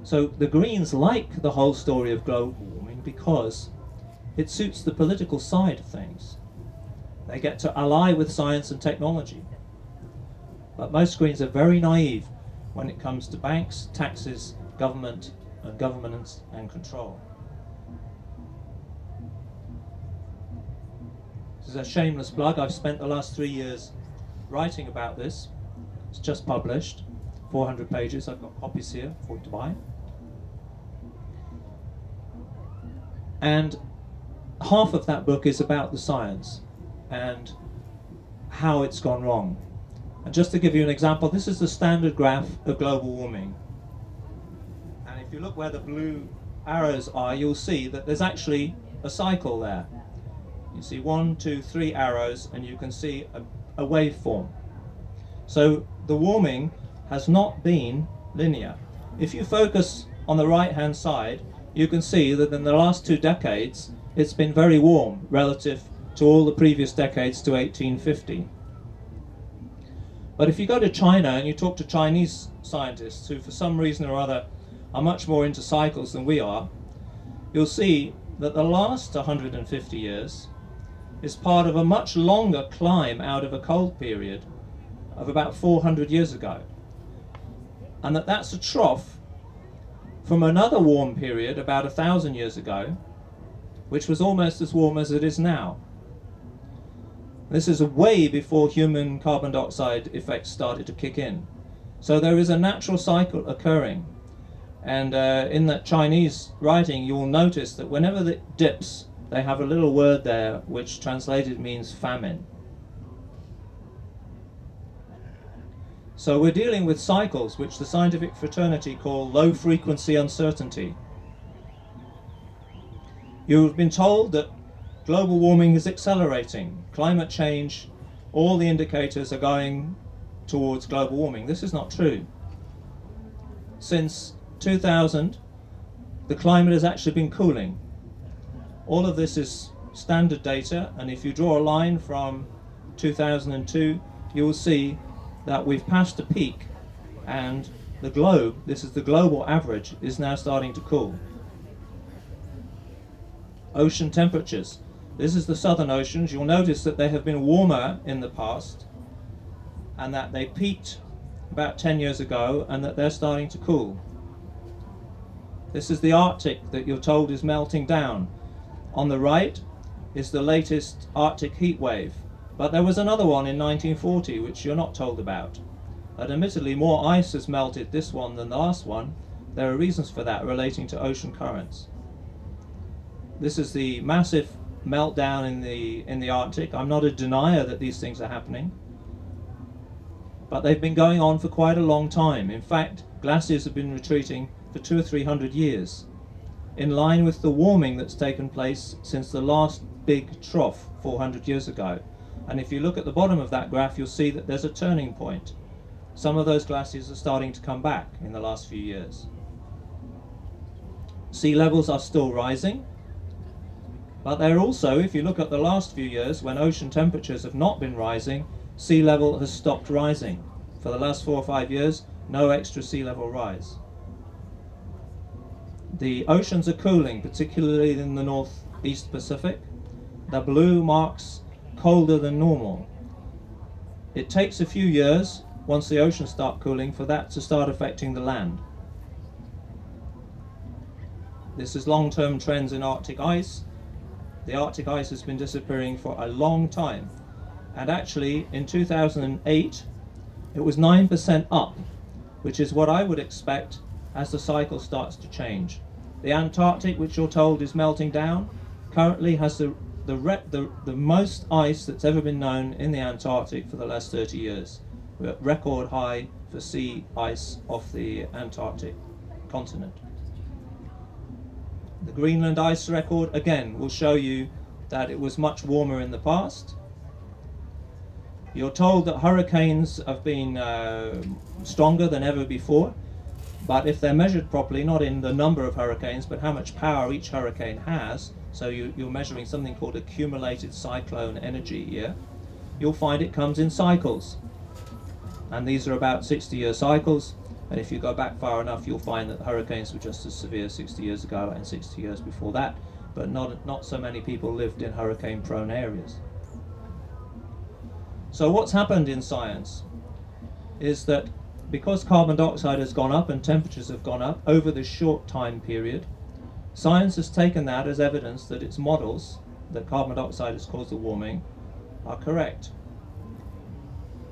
So the Greens like the whole story of global warming because it suits the political side of things. They get to ally with science and technology. But most Greens are very naive when it comes to banks, taxes, government, and governance and control. This is a shameless plug. I've spent the last 3 years writing about this. It's just published, 400 pages. I've got copies here for you to buy. And half of that book is about the science and how it's gone wrong. And just to give you an example, this is the standard graph of global warming. And if you look where the blue arrows are, you'll see that there's actually a cycle there. You see 1, 2, 3 arrows, and you can see a waveform. So the warming has not been linear. If you focus on the right-hand side, you can see that in the last 2 decades, it's been very warm relative to all the previous decades to 1850. But if you go to China and you talk to Chinese scientists who for some reason or other are much more into cycles than we are, you'll see that the last 150 years is part of a much longer climb out of a cold period of about 400 years ago. And that's a trough from another warm period about 1,000 years ago, which was almost as warm as it is now. This is way before human carbon dioxide effects started to kick in. So there is a natural cycle occurring. And in that Chinese writing, you will notice that whenever it dips, they have a little word there which translated means famine. So we're dealing with cycles which the scientific fraternity call low-frequency uncertainty. You've been told that global warming is accelerating, climate change, all the indicators are going towards global warming. This is not true. Since 2000, the climate has actually been cooling. All of this is standard data, and if you draw a line from 2002, you will see that we've passed a peak, and the globe, this is the global average, is now starting to cool. Ocean temperatures. This is the southern oceans. You'll notice that they have been warmer in the past, and that they peaked about 10 years ago, and that they're starting to cool. This is the Arctic that you're told is melting down. On the right is the latest Arctic heat wave. But there was another one in 1940 which you're not told about. And admittedly more ice has melted this one than the last one. There are reasons for that relating to ocean currents. This is the massive meltdown in the Arctic. I'm not a denier that these things are happening, but they've been going on for quite a long time. In fact, glaciers have been retreating for 200 or 300 years, in line with the warming that's taken place since the last big trough 400 years ago. And if you look at the bottom of that graph, you'll see that there's a turning point. Some of those glaciers are starting to come back in the last few years. Sea levels are still rising, but they're also, if you look at the last few years, when ocean temperatures have not been rising, sea level has stopped rising. For the last 4 or 5 years, no extra sea level rise. The oceans are cooling, particularly in the northeast Pacific. The blue marks colder than normal. It takes a few years, once the oceans start cooling, for that to start affecting the land. This is long-term trends in Arctic ice. The Arctic ice has been disappearing for a long time. And actually, in 2008, it was 9% up, which is what I would expect as the cycle starts to change. The Antarctic, which you're told is melting down, currently has the most ice that's ever been known in the Antarctic for the last 30 years. We're at record high for sea ice off the Antarctic continent. The Greenland ice record, again, will show you that it was much warmer in the past. You're told that hurricanes have been stronger than ever before, but if they're measured properly, not in the number of hurricanes, but how much power each hurricane has, so you're measuring something called accumulated cyclone energy here, you'll find it comes in cycles. And these are about 60-year cycles, And if you go back far enough, you'll find that hurricanes were just as severe 60 years ago and 60 years before that, but not so many people lived in hurricane-prone areas. So what's happened in science is that because carbon dioxide has gone up and temperatures have gone up over this short time period, science has taken that as evidence that its models, that carbon dioxide has caused the warming, are correct.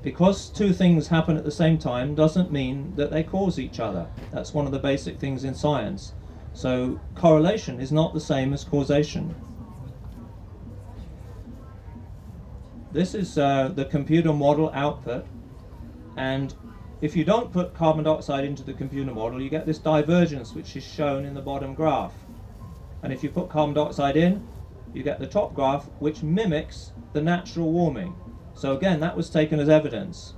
Because two things happen at the same time doesn't mean that they cause each other. That's one of the basic things in science. So correlation is not the same as causation. This is the computer model output, and if you don't put carbon dioxide into the computer model, you get this divergence which is shown in the bottom graph. And if you put carbon dioxide in, you get the top graph which mimics the natural warming. So again, that was taken as evidence.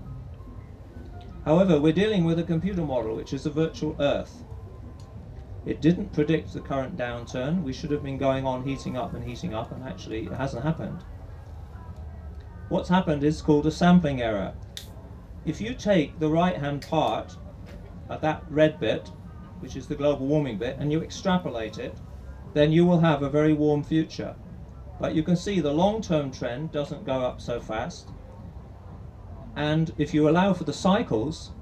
However, we're dealing with a computer model which is a virtual Earth. It didn't predict the current downturn. We should have been going on heating up, and actually it hasn't happened. What's happened is called a sampling error. If you take the right-hand part of that red bit, which is the global warming bit, and you extrapolate it, then you will have a very warm future. But you can see the long-term trend doesn't go up so fast. And if you allow for the cycles,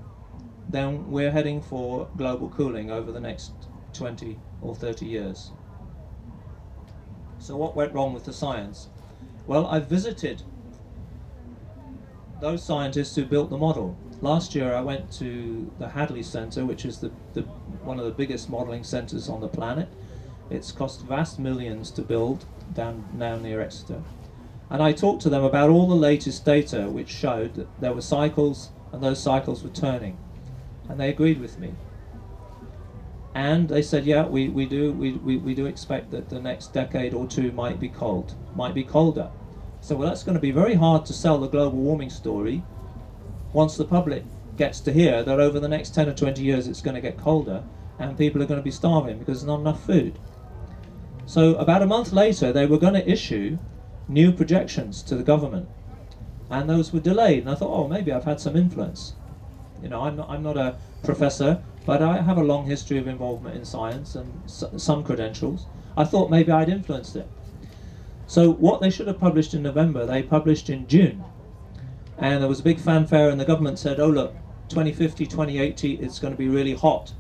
then we're heading for global cooling over the next 20 or 30 years. So what went wrong with the science? Well, I visited those scientists who built the model. Last year I went to the Hadley Centre, which is one of the biggest modelling centres on the planet. It's cost vast millions to build down near Exeter. And I talked to them about all the latest data which showed that there were cycles and those cycles were turning. And they agreed with me. And they said, yeah, we do expect that the next decade or two might be colder. So well, that's going to be very hard to sell the global warming story once the public gets to hear that over the next 10 or 20 years it's going to get colder and people are going to be starving because there's not enough food. So about a month later they were going to issue new projections to the government, and those were delayed, and I thought, oh, maybe I've had some influence. You know, I'm not a professor, but I have a long history of involvement in science and some credentials. I thought maybe I'd influenced it. So what they should have published in November, they published in June. And there was a big fanfare and the government said, oh look, 2050, 2080, it's going to be really hot.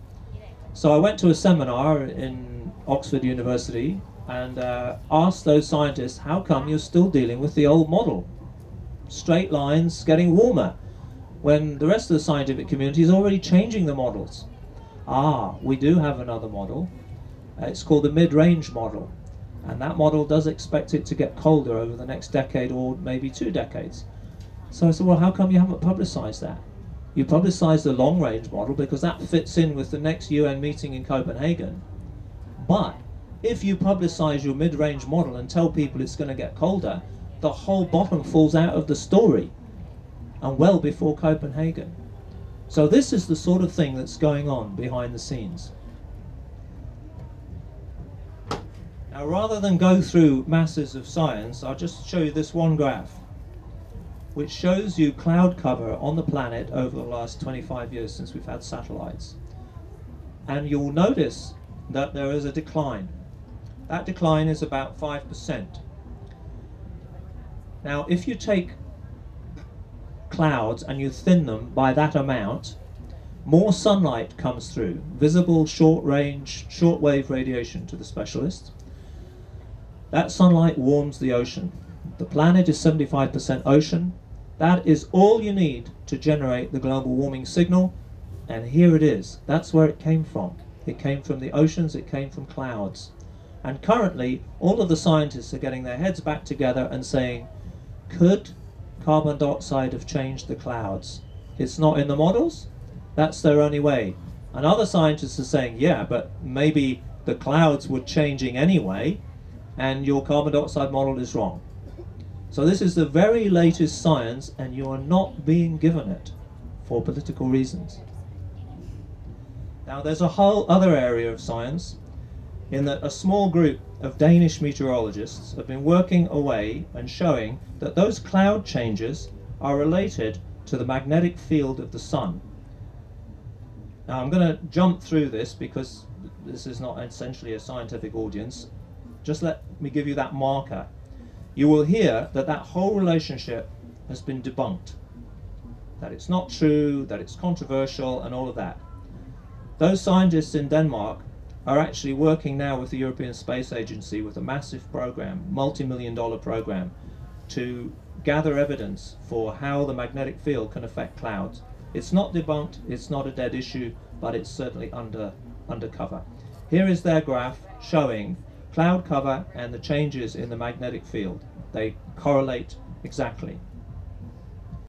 So I went to a seminar in Oxford University and asked those scientists, how come you're still dealing with the old model? Straight lines getting warmer, when the rest of the scientific community is already changing the models. Ah, we do have another model. It's called the mid-range model. And that model does expect it to get colder over the next decade or maybe 2 decades. So I said, well, how come you haven't publicized that? You publicized the long-range model because that fits in with the next UN meeting in Copenhagen. But if you publicize your mid-range model and tell people it's going to get colder, the whole bottom falls out of the story, and well before Copenhagen. So this is the sort of thing that's going on behind the scenes. Now, rather than go through masses of science, I'll just show you this one graph, which shows you cloud cover on the planet over the last 25 years since we've had satellites. And you'll notice that there is a decline. That decline is about 5%. Now, if you take clouds and you thin them by that amount, more sunlight comes through, visible short-range, short-wave radiation to the specialist. That sunlight warms the ocean. The planet is 75% ocean. That is all you need to generate the global warming signal, and here it is. That's where it came from. It came from the oceans, it came from clouds. And currently, all of the scientists are getting their heads back together and saying, could carbon dioxide have changed the clouds? It's not in the models, that's their only way. And other scientists are saying, yeah, but maybe the clouds were changing anyway, and your carbon dioxide model is wrong. So this is the very latest science, and you are not being given it for political reasons. Now there's a whole other area of science in that a small group of Danish meteorologists have been working away and showing that those cloud changes are related to the magnetic field of the sun. Now I'm going to jump through this because this is not essentially a scientific audience. Just let me give you that marker. You will hear that that whole relationship has been debunked, that it's not true, that it's controversial, and all of that. Those scientists in Denmark are actually working now with the European Space Agency with a massive program, multi-million-dollar program, to gather evidence for how the magnetic field can affect clouds. It's not debunked, it's not a dead issue, but it's certainly undercover. Here is their graph showing cloud cover and the changes in the magnetic field. They correlate exactly.